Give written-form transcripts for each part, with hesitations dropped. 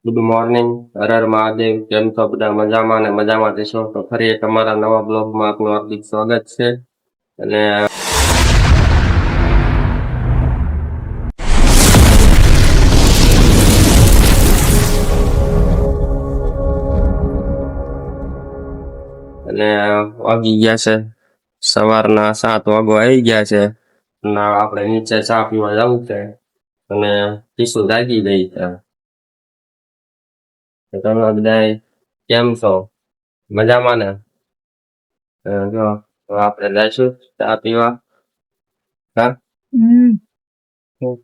Good morning, Har Har Mahadev. કેમ છો બધા? મજામાં ને મજામાં જશો તો ફરી એક અમારા નવા બ્લોગમાં આપનું હાર્દિક સ્વાગત છે. અને વાગી ગયા છે સવારના 7 વાગો આવી ગયા છે. ના આપણે નીચે ચા પીવા જવું છે અને પીસું જાગી ગઈ છે. તમે બધા કેમ છો? મજામાં ને? જો આપણે જઈશું ચા પીવા. હા,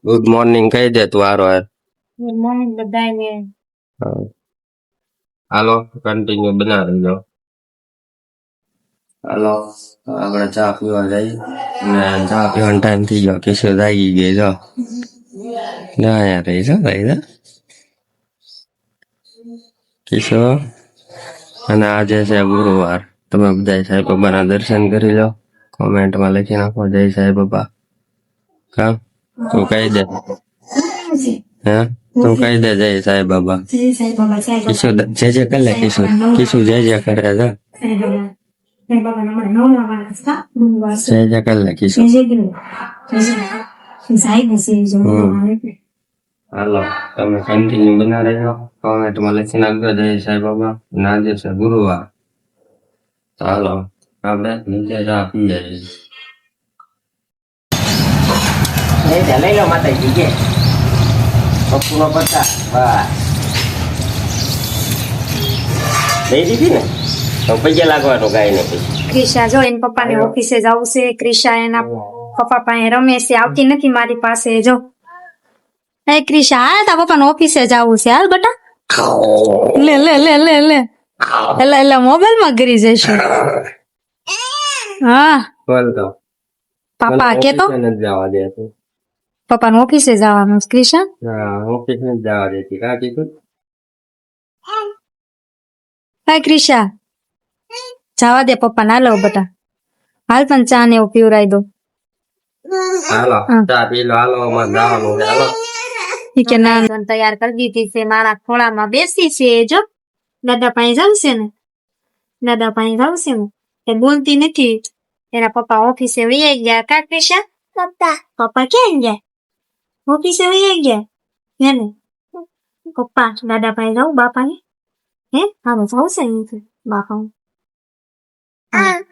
ગુડ મોર્નિંગ કહી દે તું હારો યાર. ગુડ મોર્નિંગ બધાને. હાલો કન્ટિન્યુ બનાવી દો. હાલો આપણે ચા પીવા જઈએ અને ચા પીવાનો ટાઈમ થઈ ગયો. કિશોર જાગી ગઈ જો ના યાર રહી કિશોર. અને આજે છે ગુરુવાર. તમે બધા સાંઈ બાબાના દર્શન કરી લો. કોમેન્ટમાં લખી નાખો જય સાંઈ બાબા. હા તું કહી દે. હે તું કહી દે જય સાંઈ બાબા. કિશોર જે કરી લે. કિશોર જે કરે છે. જે કરી લે કિશોર. હાલો તમે કન્ટિન્યુ બના રહેજો. કોમેન્ટમાં લખી નાખજો જય સાંઈ બાબા. ના આજે છે ગુરુવાર. હાલો આપણે નીચે ચા પી જઈએ. લઈ લો માતાજી કે પપ્પુનો પત્તા બસ લઈ દીધી ને તો પૈસા લાગવાનું ગાય ને પછી. ક્રિશા જો એના પપ્પાને ઓફિસે જવું છે. ક્રિશા એના પપ્પા પાસે રમે છે, આવતી નથી મારી પાસે. જો હે ક્રિશા, હા તારા પપ્પાને ઓફિસે જવું છે. હાલ બેટા લે લે લે લે લે એટલે મોબાઈલ માં ગરી જઈશું. હા બોલ તો પપ્પા કેતો જવા દે છે. પપ્પાને ઓફિસે જવાનું છે. ક્રિશા હા ઓફિસ ને જવા દેતી કા કીધું. હા ક્રિશા જવા દે પપ્પાને. હાલો બેટા હાલ પણ ચા ને એવું પીવરાઈ દો. હાલો ચા પી લો. હાલો અમારે જવાનું છે. હાલો કે ના તૈયાર કરી દીધી છે. મારા ખોળામાં બેસી છે. જો દાદા પાસે જવશે ને, દાદા પાસે જવશે ને એ બોલતી નથી. એના પપ્પા ઓફિસે વહી ગયા. કા ક્રિશા? પપ્પા ક્યાં ગયા? ઓફિસે વહી ગયા. એને પપ્પા દાદા પાસે જવું બાપા ને. હે હાલો જવશે ને બાપા.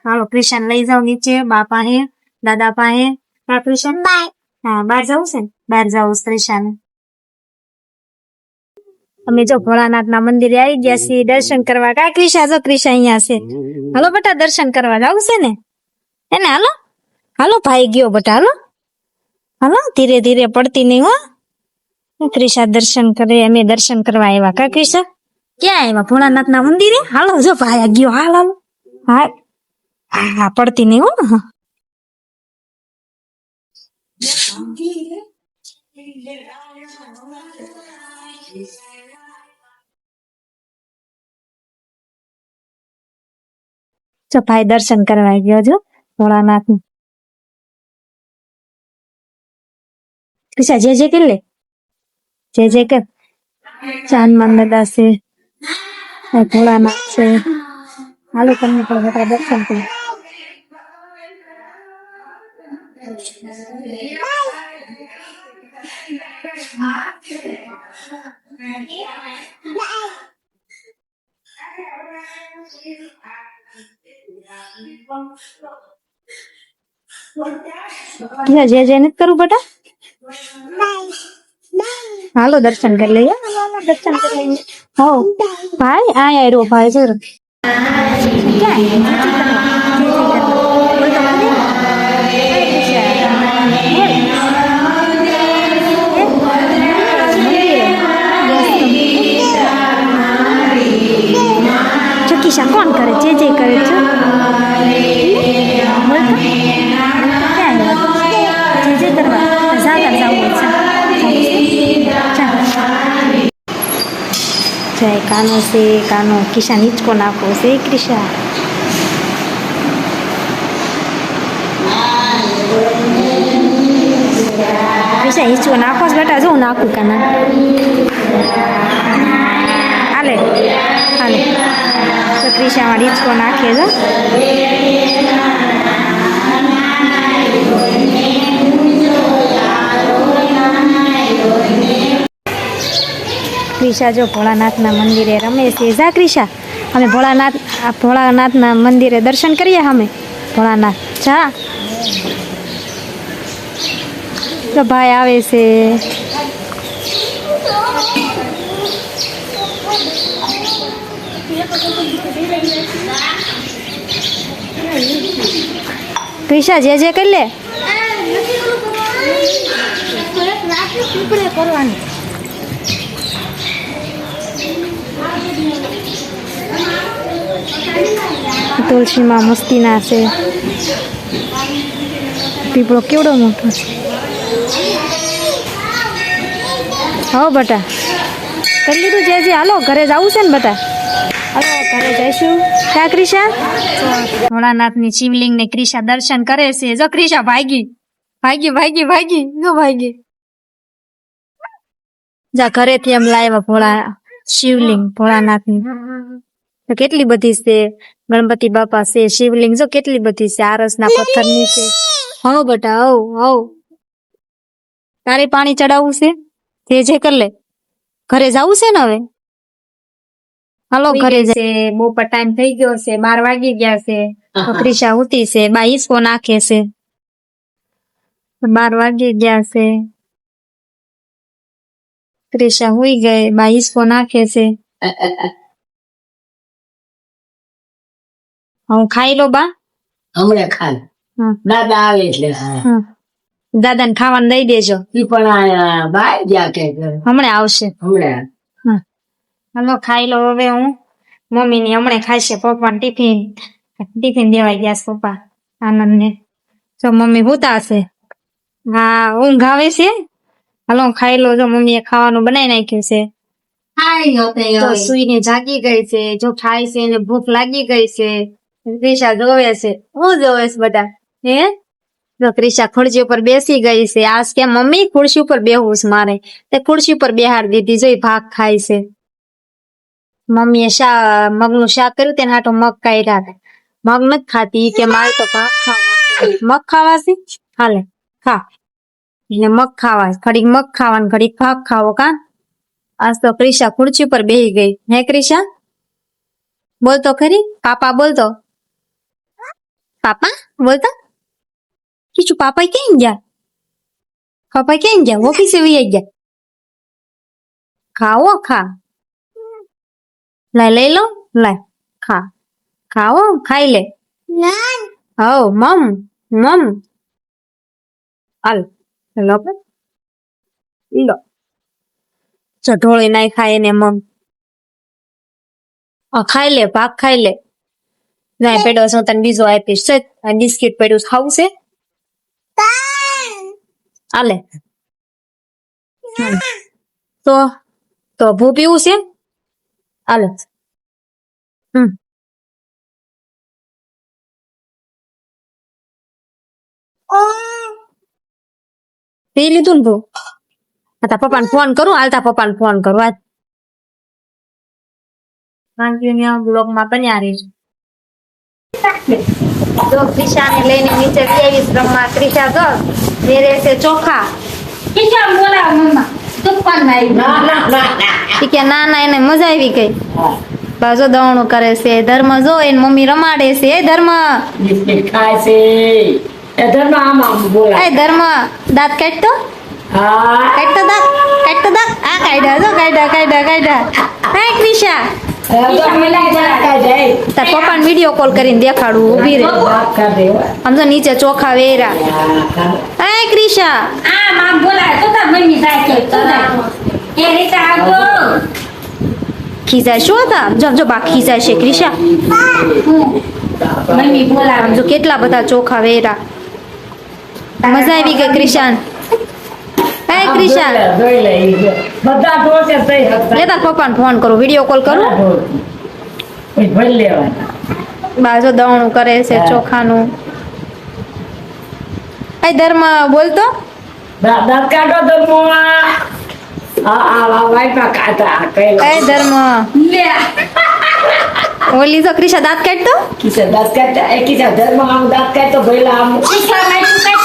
હાલો ક્રિશાને લઈ જાવ નીચે બાપા હે દાદા પાસે. કા ક્રિશા? હા બહાર જવું છે ને, બહાર જવું ક્રિશાને. અમે જો ભોળાનાથ ના મંદિરે આવી ગયા છીએ દર્શન કરવા. કા ક્રિશા? જો ક્રિશા અહીંયા છે. હાલો બેટા દર્શન કરવા જવું છે ને એને. હાલો હાલો ભાઈ ગયો બેટા. હાલો હાલો ધીરે ધીરે પડતી નહીં હો. ક્રિશા દર્શન કરે. અમે દર્શન કરવા આવ્યા. કા ક્રિશા? ક્યાં આવ્યા? ભોળાનાથ ના મંદિરે. હાલો જો ભાઈ ગયો. હાલ હાલો હા હા પડતી નહીં હો. જો ભાઈ દર્શન કરવા ગયો જો ભોળાનાથ નું. ક્રિશા જે જે કર લે. જે કર. ચાંદમાન દાદા છે, ભોળાનાથ છે. હાલો તમને પણ મોટા દર્શન કરો. જે જે નથી કરું બેટા. હાલો દર્શન કરી લઈએ. દર્શન કરી લઈએ. હો ભાઈ આ આવ્યો ભાઈ જો. કિશા કોણ કરે? જે કરે છે. જે કરવા જાગર જવું છે. કાનો છે કાનો. કિશા નીચકો નાખો છે ક્રિશા. કિશા હિંચકો નાખો બેટા. જો નાખું કાના. ક્રિશામાં ડીચકો નાખે છે. ક્રિશા જો ભોળાનાથના મંદિરે રમે છે. જા ક્રિશા, અમે ભોળાનાથના મંદિરે દર્શન કરીએ. અમે ભોળાનાથ જા. તો ભાઈ આવે છે. ક્રિશા જે કરી લે. તુલસીમાં મસ્તી ના છે. પીપળો કેવડો મોટો છે. હો બટા કરી લીધું જે હાલો ઘરે જવું છે ને બટા. હાલો ઘરે જઈશું. ક્યાં ક્રિશા? ભોળાનાથની શિવલિંગ ને ક્રિશા દર્શન કરે છે. જો ક્રિશા ભાગી જો ભાગી. જા ઘરેથી એમ લાવ્યા શિવલિંગ ભોળાનાથની. તો કેટલી બધી છે. ગણપતિ બાપા છે. શિવલિંગ જો કેટલી બધી છે. આરસના પથ્થરની છે. હો બટા હવ તારે પાણી ચડાવવું છે. જે કર લે. ઘરે જવું છે ને હવે. હાલો ઘરે છે. બપોર ટાઈમ થઈ ગયો છે. 12 વાગી ગયા છે. તો ક્રિશા ઉતી છે. બા હિસકો નાખે છે. 12 વાગી ગયા છે. ક્રિશા હુઈ ગઈ. બા હિસકો નાખે છે. હું ખાઈ લો બા. હમણાં ખાય દાદા આવે એટલે દાદાને ખાવાનું દઈ દેજો. ઈ પણ આ બાય જ્યાં કે હમણાં આવશે. હમણાં હાલો ખાઈ લો હવે. હું મમ્મી ની હમણાં ખાશે. પપ્પાને ટિફિન દેવાઈ ગયા છે પપ્પા આનંદ ને. જો મમ્મી હુતા હશે. હા ઊંઘ આવે છે. હાલો ખાઈ લો. જો મમ્મીએ ખાવાનું બનાવી નાખ્યું છે. તો સુઈને જાગી ગઈ છે. જો ખાય છે એને ભૂખ લાગી ગઈ છે. ક્રિશા જોવે છે. હું જોવે છે બધા હે. જો ક્રિશા ખુરશી ઉપર બેસી ગઈ છે. આજ કે મમ્મી ખુરશી ઉપર બેહવું છે મારે. તે ખુરશી ઉપર બેહાડી દીધી. જોઈ ભાગ ખાય છે. મમ્મીએ મગનું શાક કર્યું તેને હાટો મગ કાઢ્યા. મગ નથી ખાતી કે મારે તો ભાગ ખાવા. મગ ખાવા છે. હાલે ખા. એટલે મગ ખાવા. ઘડીક મગ ખાવા ઘડીક ભાગ ખાવો. કા આજ તો ક્રિશા ખુરશી ઉપર બેહી ગઈ. હે ક્રિશા બોલતો ખરી. પાપા બોલતો. પાપા બોલતો. કીચુ પાપા ક્યાં ગયા? પાપા ક્યાં ગયા? ઓફિસે વહી ગયા. ખાવો ખા. લાય લઈ લો. લાય ખા. ખાવો ખાઈ લે. હો મમ હાલ લો ચઢોળી નાય ખાય એને મમ. ખાઈ લે ભાગ ખાઈ લે. ના પેડો હું તને બીજો આપીશ. બિસ્કીટ પડ્યું ખાવું છે. હાલે તો ભૂ પીવું છે. હાલે પી લીધું ને ભૂ. તારા પપ્પાને ફોન કરું. હાલતા પપ્પાને ફોન કરું. આજ બ્લોગમાં બન્યા રહીશ. જો ક્રિશાને લઈને નીચે આવીશ રમવા. ક્રિશા જો મેરે છે ચોખા. ના એને મજા આવી ગઈ. બાજુ દવણું કરે છે. ધર્મ જો એને મમ્મી રમાડે છે. એ ધર્મ ખાય છે. એ ધર્મ આમાં બોલા. એ ધર્મ દાંત કાઢતો. કાઢતો દાંત. આ કાઢ્યા જો કાઢ્યા. હે ક્રિશા તાર પપ્પાને વિડીયો કોલ કરીને દેખાડવું. ઉભી રહે. આમ તો નીચે ચોખા વેરા. હે ક્રિશા ખીજાય શું હતા. જો બા ખીજાય છે ક્રિશા. જો કેટલા બધા ચોખા વેરા. મજા આવી ગઈ ક્રિશાન. હે ક્રિશા બધા ઢોસે થઈ હતા. તાર પપ્પાને ફોન કરું. વિડીયો કોલ કરું. ભરી લેવાના. બાજુ દવણું કરે છે ચોખાનું. એ ધર્મ બોલતો. દાંત કાઢો ધર્મ. વાઈપા કાઢા. એ ધર્મ ઓલી તો ક્રિશા દાંત કાઢતો કિસ્સા દાંત કાઢતા એ કિસ્સા ધર્મ આમ દાંત કાઢતો ભઈલા આમ કિસ્સા નાખ્યું